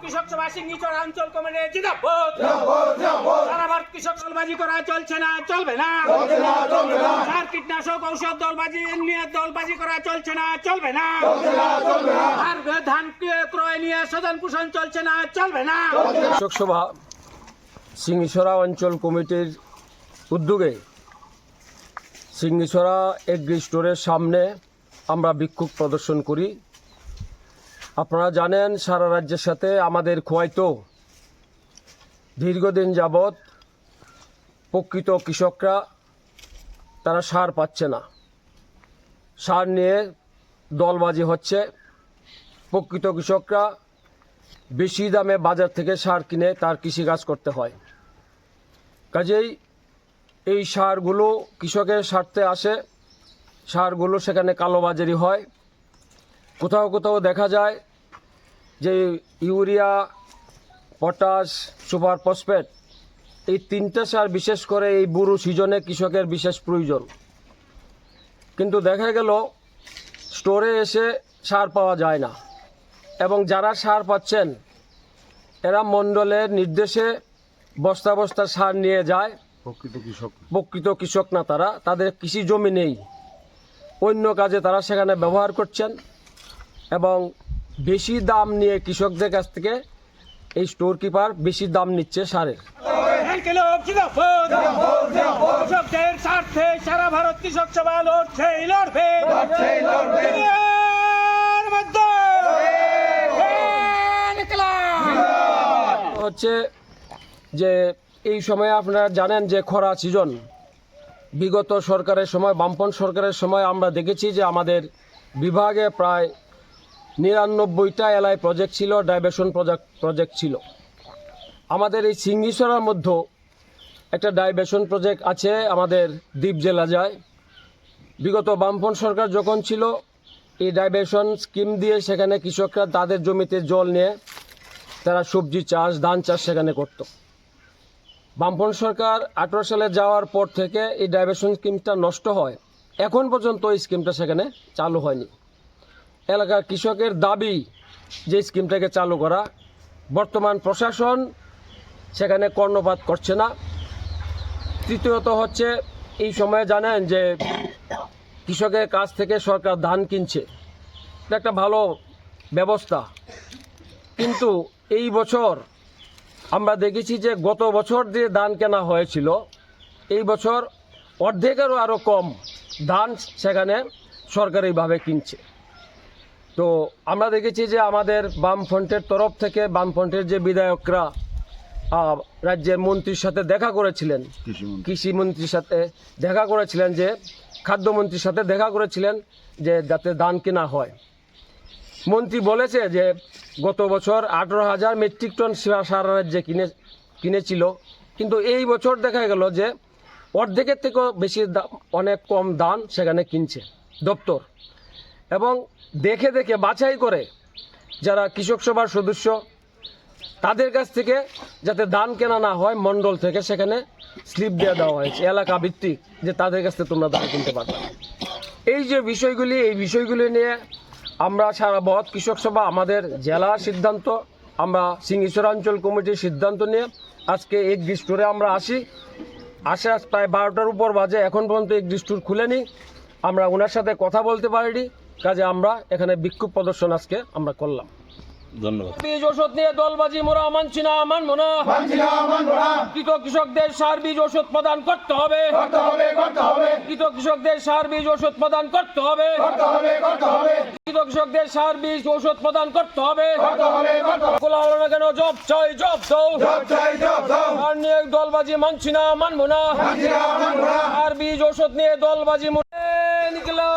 কৃষক সভা সিংহীচড়া অঞ্চল কমিটি জিন্দাবাদ। সারা ভারত কৃষক দলবাজি করা চলছে না, চলবে না। সার কীটনাশক ঔষধ দলবাজি নিয়ে দলবাজি করা চলছে না, চলবে না। আর ধান ক্রয় নিয়ে সদন পোষণ চলছে না, চলবে না। কৃষক সভা সিংহীচড়া অঞ্চল কমিটির উদ্যোগে সিংহীচড়া এগ্রি স্টোরের সামনে আমরা বিক্ষোভ প্রদর্শন করি। আপনারা জানেন সারা রাজ্যের সাথে আমাদের খোয়াইতো দীর্ঘদিন যাবৎ প্রকৃত কৃষকরা তারা সার পাচ্ছে না, সার নিয়ে দলবাজি হচ্ছে। প্রকৃত কৃষকরা বেশি দামে বাজার থেকে সার কিনে তার কৃষিকাজ করতে হয়। কাজেই এই সারগুলো কৃষকের স্বার্থে আসে, সারগুলো সেখানে কালোবাজারি হয়। কোথাও কোথাও দেখা যায় যে ইউরিয়া, পটাশ, সুপার ফসফেট এই তিনটা সার বিশেষ করে এই বুরো সিজনে কৃষকের বিশেষ প্রয়োজন, কিন্তু দেখা গেল স্টোরে এসে সার পাওয়া যায় না। এবং যারা সার পাচ্ছেন এরা মণ্ডলের নির্দেশে বস্তা বস্তা সার নিয়ে যায়। প্রকৃত কৃষক না, তাদের কৃষি জমি নেই, অন্য কাজে তারা সেখানে ব্যবহার করছেন এবং বেশি দাম নিয়ে কৃষকদের কাছ থেকে এই স্টোর কিপার বেশি দাম নিচ্ছে সারের। কৃষকদের স্বার্থে সারা ভারত কৃষক সভা লড়ছেই লড়বে। হচ্ছে যে এই সময়ে আপনারা জানেন যে খরা সিজন, বিগত সরকারের সময়, বামপন্থ সরকারের সময় আমরা দেখেছি যে আমাদের বিভাগে প্রায় 99টা এলআই প্রজেক্ট ছিল, ডাইভারশন প্রজেক্ট ছিল। আমাদের এই সিংহীচড়ার মধ্যে একটা ডাইভারশন প্রজেক্ট আছে আমাদের দ্বীপ জেলা যায়। বিগত বামপন্থ সরকার যখন ছিল এই ডাইভারশন স্কিম দিয়ে সেখানে কৃষকরা তাদের জমিতে জল নিয়ে তারা সবজি চাষ, ধান চাষ সেখানে করত। বামপন্থ সরকার 18 সালে যাওয়ার পর থেকে এই ডাইভারশন স্কিমটা নষ্ট হয়, এখন পর্যন্ত এই স্কিমটা সেখানে চালু হয়নি। এলাকার কৃষকের দাবি যে স্কিমটাকে চালু করা, বর্তমান প্রশাসন সেখানে কর্ণপাত করছে না। তৃতীয়ত হচ্ছে এই সময়ে জানেন যে কৃষকের কাছ থেকে সরকার ধান কিনছে, এটা একটা ভালো ব্যবস্থা, কিন্তু এই বছর আমরা দেখেছি যে গত বছর যে ধান কেনা হয়েছিল এই বছর অর্ধেকেরও আরও কম ধান সেখানে সরকারিভাবে কিনছে। তো আমরা দেখেছি যে আমাদের বামফ্রন্টের তরফ থেকে বামফ্রন্টের যে বিধায়করা রাজ্যের মন্ত্রীর সাথে দেখা করেছিলেন, কৃষিমন্ত্রীর সাথে দেখা করেছিলেন, যে খাদ্যমন্ত্রীর সাথে দেখা করেছিলেন যে যাতে ধান কেনা হয়। মন্ত্রী বলেছে যে গত বছর 18,000 মেট্রিক টন সারা রাজ্যে কিনেছিল, কিন্তু এই বছর দেখা গেল যে অর্ধেকের থেকেও বেশি অনেক কম ধান সেখানে কিনছে দপ্তর। এবং দেখে দেখে বাছাই করে যারা কৃষক সভার সদস্য তাদের কাছ থেকে যাতে ধান কেনা না হয়, মণ্ডল থেকে সেখানে স্লিপ দিয়ে দেওয়া হয়েছে এলাকা ভিত্তিক, যে তাদের কাছ থেকে তোমরা ধান কিনতে পারবে। এই যে বিষয়গুলি, এই বিষয়গুলি নিয়ে আমরা সারা ভারত কৃষক সভা আমাদের জেলার সিদ্ধান্ত, আমরা সিংহীচড়া অঞ্চল কমিটির সিদ্ধান্ত নিয়ে আজকে এগ্রি স্টোরে আমরা আসি প্রায় 12টার উপর বাজে, এখন পর্যন্ত এগ্রি স্টোর খুলেনি। আমরা ওনার সাথে কথা বলতে পারিনি, কাজে আমরা এখানে বিক্ষোভ প্রদর্শন আজকে আমরা করলাম। ধন্যবাদ। বীজ ওষুধ নিয়ে দলবাজি মোরা মানছি না, মানবো না। কৃত কৃষকদের সার বীজ ওষুধ প্রদান করতে হবে। কৃত কৃষকদের সার বীজ ওষুধ প্রদান করতে হবে। কৃত কৃষকদের সার বীজ ওষুধ প্রদান করতে হবে। খোলা হলো না কেন? জব চাই, জব দাও। সার নিয়ে দলবাজি মানছি না, মানবো না। সার বীজ ওষুধ নিয়ে দলবাজি নিকলো।